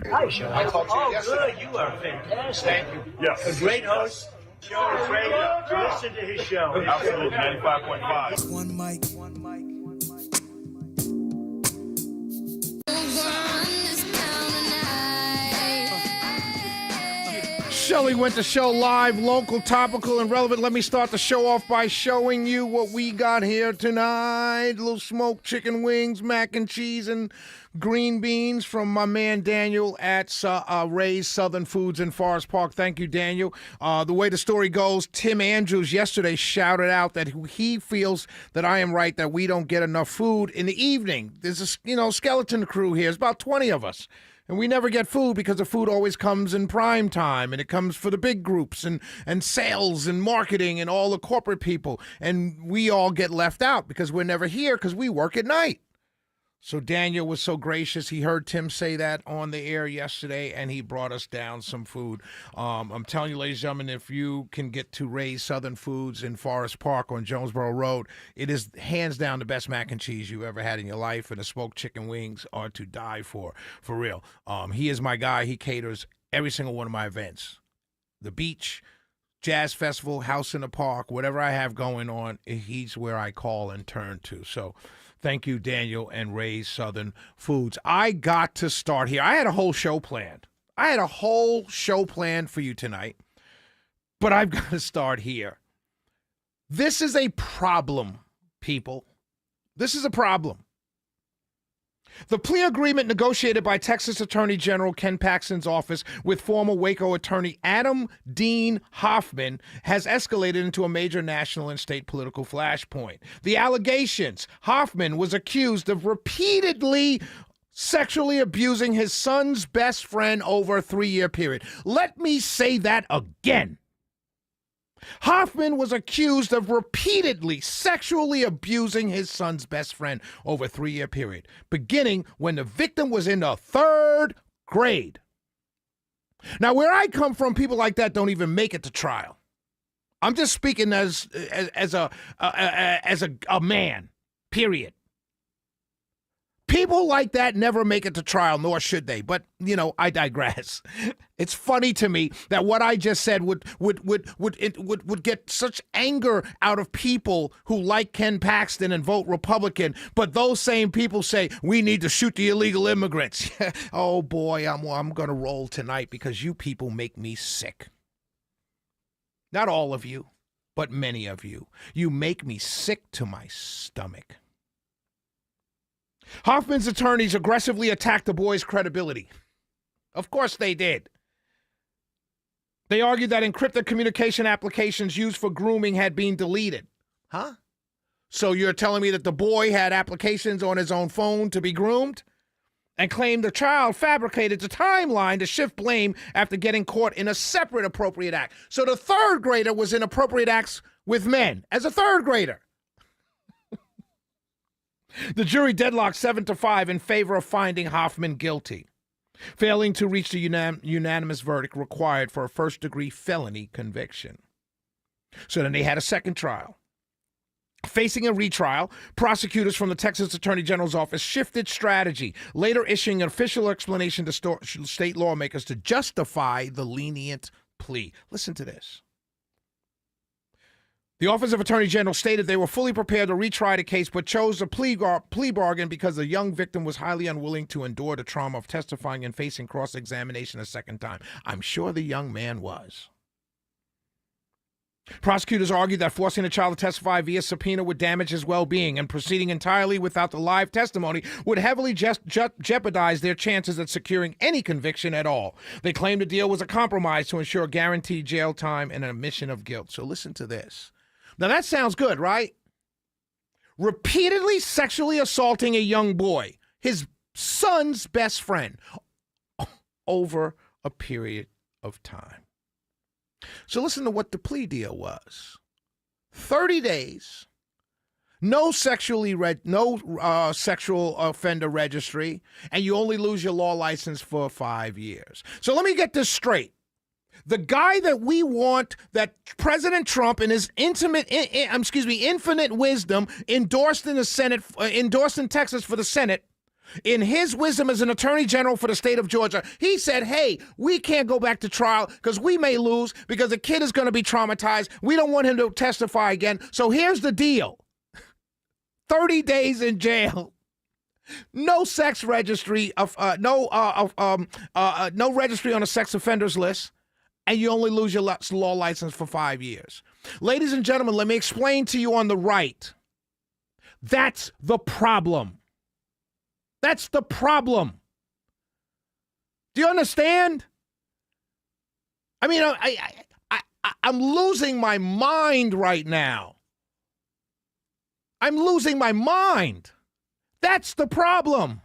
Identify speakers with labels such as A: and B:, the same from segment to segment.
A: Hi, Sean.
B: I talked to you yesterday.
A: Good. You are fantastic.
B: Thank you.
C: Yes.
A: A great host. Show is great. Listen to his show.
C: Absolutely, 95.5.
D: One mic.
E: Shelley went to show live, local, topical, and relevant. Let me start the show off by showing you what we got here tonight. A little smoked chicken wings, mac and cheese, and green beans from my man Daniel at Ray's Southern Foods in Forest Park. Thank you, Daniel. The way the story goes, Tim Andrews yesterday shouted out that he feels that I am right, that we don't get enough food in the evening. There's a skeleton crew here. There's about 20 of us. And we never get food because the food always comes in prime time, and it comes for the big groups and sales and marketing and all the corporate people. And we all get left out because we're never here because we work at night. So Daniel was so gracious. He heard Tim say that on the air yesterday, and he brought us down some food. I'm telling you, ladies and gentlemen, if you can get to Ray's Southern Foods in Forest Park on Jonesboro Road, it is hands down the best mac and cheese you ever had in your life, and the smoked chicken wings are to die for real. He is my guy. He caters every single one of my events. The beach, jazz festival, house in the park, whatever I have going on, he's where I call and turn to. So thank you, Daniel and Ray's Southern Foods. I got to start here. I had a whole show planned. For you tonight, but I've got to start here. This is a problem, people. This is a problem. The plea agreement negotiated by Texas Attorney General Ken Paxton's office with former Waco attorney Adam Dean Hoffman has escalated into a major national and state political flashpoint. The allegations: Hoffman was accused of repeatedly sexually abusing his son's best friend over a 3-year period. Let me say that again. Hoffman was accused of repeatedly sexually abusing his son's best friend over a 3-year period, beginning when the victim was in the 3rd grade. Now, where I come from, people like that don't even make it to trial. I'm just speaking as a man, period. People like that never make it to trial, nor should they. But, I digress. It's funny to me that what I just said would get such anger out of people who like Ken Paxton and vote Republican. But those same people say we need to shoot the illegal immigrants. Oh boy, I'm gonna roll tonight because you people make me sick. Not all of you, but many of you. You make me sick to my stomach. Hoffman's attorneys aggressively attacked the boy's credibility. Of course they did. They argued that encrypted communication applications used for grooming had been deleted. Huh? So you're telling me that the boy had applications on his own phone to be groomed? And claimed the child fabricated the timeline to shift blame after getting caught in a separate appropriate act. So the 3rd grader was in appropriate acts with men as a 3rd grader. The jury deadlocked 7-5 in favor of finding Hoffman guilty, failing to reach the unanimous verdict required for a first-degree felony conviction. So then they had a second trial. Facing a retrial, prosecutors from the Texas Attorney General's office shifted strategy, later issuing an official explanation to state lawmakers to justify the lenient plea. Listen to this. The Office of Attorney General stated they were fully prepared to retry the case, but chose a plea bargain because the young victim was highly unwilling to endure the trauma of testifying and facing cross-examination a second time. I'm sure the young man was. Prosecutors argued that forcing the child to testify via subpoena would damage his well-being, and proceeding entirely without the live testimony would heavily jeopardize their chances at securing any conviction at all. They claimed the deal was a compromise to ensure guaranteed jail time and an admission of guilt. So listen to this. Now that sounds good, right? Repeatedly sexually assaulting a young boy, his son's best friend, over a period of time. So listen to what the plea deal was. 30 days, no sexual offender registry, and you only lose your law license for 5 years. So let me get this straight. The guy that we want, that President Trump in his infinite wisdom endorsed in the Senate, endorsed in Texas for the Senate, In his wisdom as an attorney general for the state of Georgia, he said, hey, we can't go back to trial because we may lose because the kid is going to be traumatized. We don't want him to testify again. So here's the deal. 30 days in jail. No sex registry no registry on a sex offenders list, and you only lose your law license for 5 years. Ladies and gentlemen, let me explain to you on the right. That's the problem. That's the problem. Do you understand? I mean, I'm losing my mind right now. I'm losing my mind. That's the problem.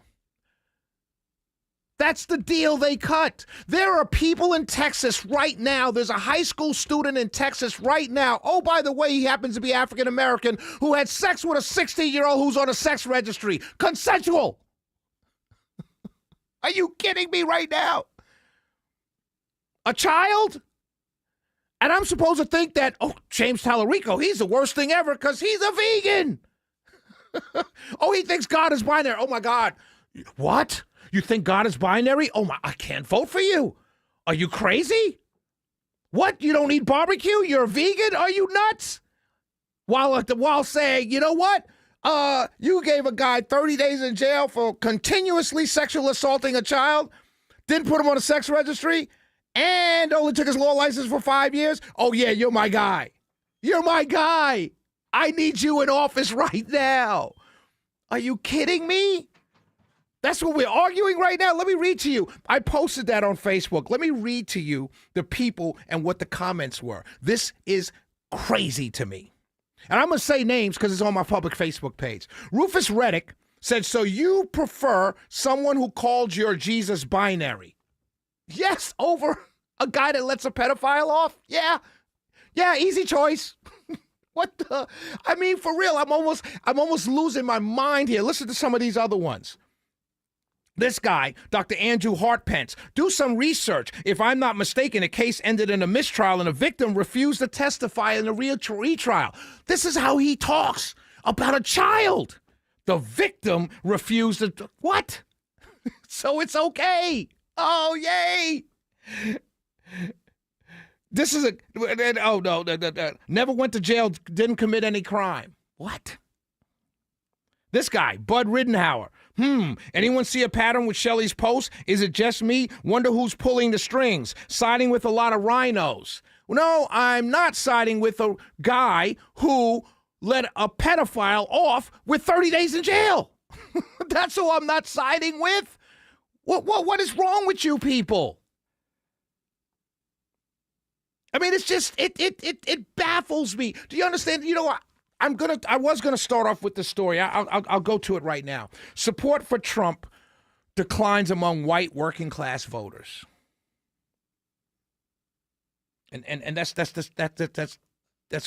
E: That's the deal they cut. There are people in Texas right now. There's a high school student in Texas right now. Oh, by the way, he happens to be African American who had sex with a 16-year-old who's on a sex registry. Consensual. Are you kidding me right now? A child? And I'm supposed to think that, oh, James Tallarico, he's the worst thing ever because he's a vegan. Oh, he thinks God is binary. Oh, my God. What? You think God is binary? Oh, my, I can't vote for you. Are you crazy? What? You don't eat barbecue? You're a vegan? Are you nuts? While saying, you know what? You gave a guy 30 days in jail for continuously sexual assaulting a child, didn't put him on a sex registry, and only took his law license for 5 years. Oh, yeah, you're my guy. You're my guy. I need you in office right now. Are you kidding me? That's what we're arguing right now. Let me read to you. I posted that on Facebook. Let me read to you the people and what the comments were. This is crazy to me. And I'm going to say names because it's on my public Facebook page. Rufus Reddick said, so you prefer someone who called your Jesus binary? Yes, over a guy that lets a pedophile off? Yeah, easy choice. What the? I mean, for real, I'm almost losing my mind here. Listen to some of these other ones. This guy, Dr. Andrew Hartpence, do some research. If I'm not mistaken, a case ended in a mistrial and a victim refused to testify in a retrial. This is how he talks about a child. The victim refused to, what? So it's okay. Oh, yay. This is never went to jail, didn't commit any crime. What? This guy, Bud Riddenhauer. Anyone see a pattern with Shelley's post? Is it just me? Wonder who's pulling the strings. Siding with a lot of rhinos. No, I'm not siding with a guy who let a pedophile off with 30 days in jail. That's who I'm not siding with. What is wrong with you people? I mean, it's just, it baffles me. Do you understand? You know what? I was gonna start off with the story. I'll go to it right now. Support for Trump declines among white working class voters, and that's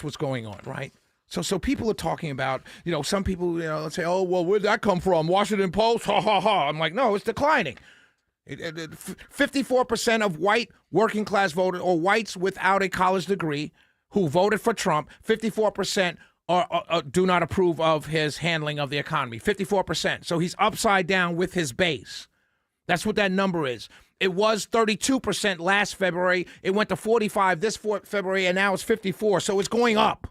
E: what's going on, right? So people are talking about, some people, let's say, oh, well, where'd that come from? Washington Post, ha ha ha. I'm like, no, it's declining. 54% of white working class voters or whites without a college degree who voted for Trump, 54%. Or do not approve of his handling of the economy. 54%. So he's upside down with his base. That's what that number is. It was 32% last February. It went to 45 this February, and now it's 54. So it's going up.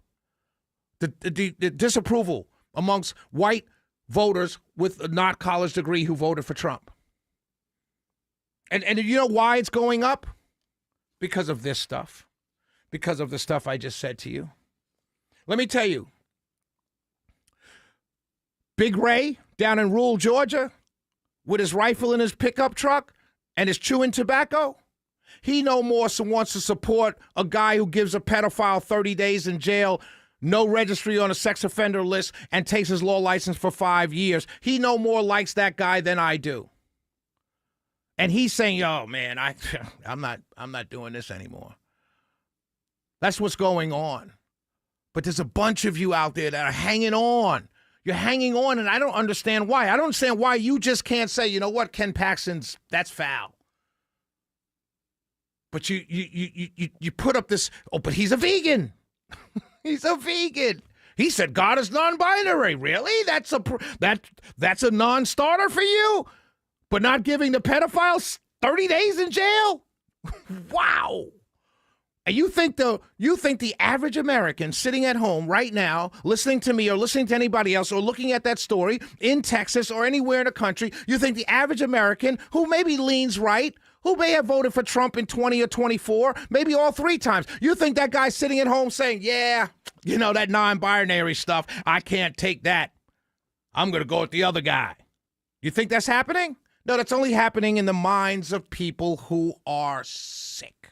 E: The disapproval amongst white voters with a not college degree who voted for Trump. And you know why it's going up? Because of this stuff. Because of the stuff I just said to you. Let me tell you, Big Ray down in rural Georgia with his rifle in his pickup truck and his chewing tobacco, he no more wants to support a guy who gives a pedophile 30 days in jail, no registry on a sex offender list, and takes his law license for 5 years. He no more likes that guy than I do. And he's saying, oh, man, I'm not doing this anymore. That's what's going on. But there's a bunch of you out there that are hanging on. You're hanging on, and I don't understand why. I don't understand why you just can't say, you know what, Ken Paxton's, that's foul. But you put up this, oh, but he's a vegan. He's a vegan. He said God is non-binary. Really? That's a non-starter for you? But not giving the pedophiles 30 days in jail? Wow. And you think the average American sitting at home right now, listening to me or listening to anybody else or looking at that story in Texas or anywhere in the country, you think the average American who maybe leans right, who may have voted for Trump in 20 or 24, maybe all 3 times, you think that guy sitting at home saying, yeah, you know, that non-binary stuff, I can't take that. I'm going to go with the other guy. You think that's happening? No, that's only happening in the minds of people who are sick.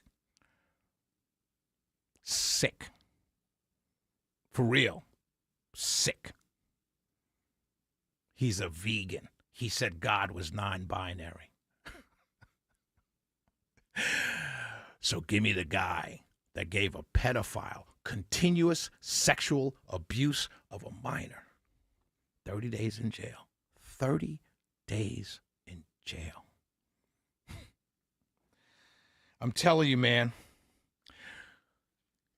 E: Sick. For real. Sick. He's a vegan. He said God was non-binary. So give me the guy that gave a pedophile continuous sexual abuse of a minor. 30 days in jail. 30 days in jail. I'm telling you, man,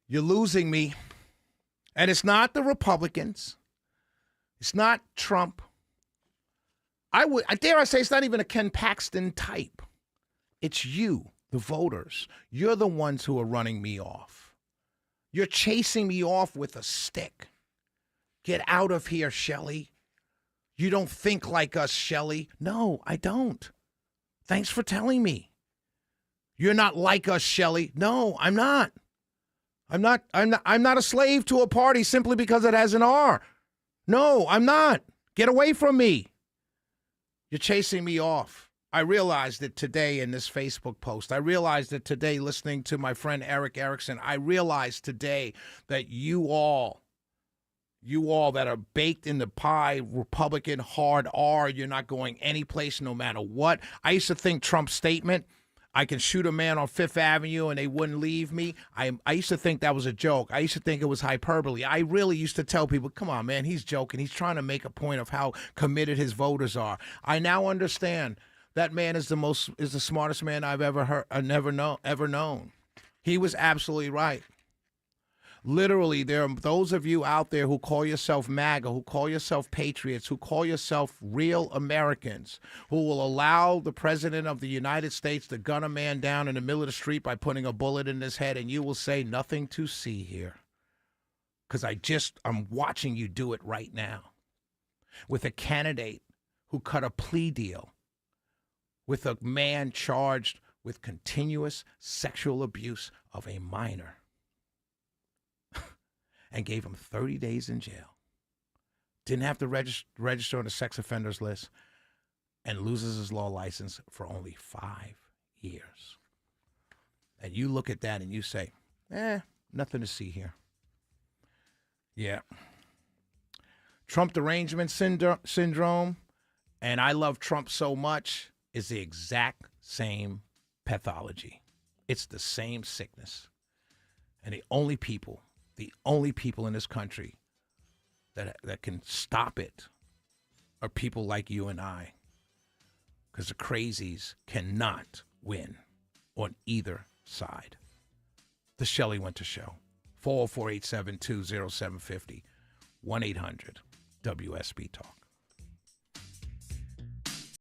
E: you're losing me. And it's not the Republicans. It's not Trump. I dare I say it's not even a Ken Paxton type. It's you, the voters. You're the ones who are running me off. You're chasing me off with a stick. Get out of here, Shelley. You don't think like us, Shelley. No, I don't. Thanks for telling me. You're not like us, Shelley. No, I'm not. I'm not a slave to a party simply because it has an R. No, I'm not. Get away from me. You're chasing me off. I realized it today in this Facebook post. I realized it today listening to my friend Eric Erickson. I realized today that you all that are baked in the pie, Republican hard R, you're not going anyplace no matter what. I used to think Trump's statement, I can shoot a man on Fifth Avenue and they wouldn't leave me. I used to think that was a joke. I used to think it was hyperbole. I really used to tell people, come on, man, he's joking. He's trying to make a point of how committed his voters are. I now understand that man is the smartest man I've ever known. He was absolutely right. Literally, there are those of you out there who call yourself MAGA, who call yourself patriots, who call yourself real Americans, who will allow the president of the United States to gun a man down in the middle of the street by putting a bullet in his head, and you will say nothing to see here. Because I'm watching you do it right now with a candidate who cut a plea deal with a man charged with continuous sexual abuse of a minor. And gave him 30 days in jail. Didn't have to register on the sex offenders list and loses his law license for only 5 years. And you look at that and you say, nothing to see here. Yeah. Trump derangement syndrome and I love Trump so much is the exact same pathology. It's the same sickness. And the only people in this country that can stop it are people like you and I. Because the crazies cannot win on either side. The Shelley Winter Show. 404-872-0750. 1-800-WSB-TALK.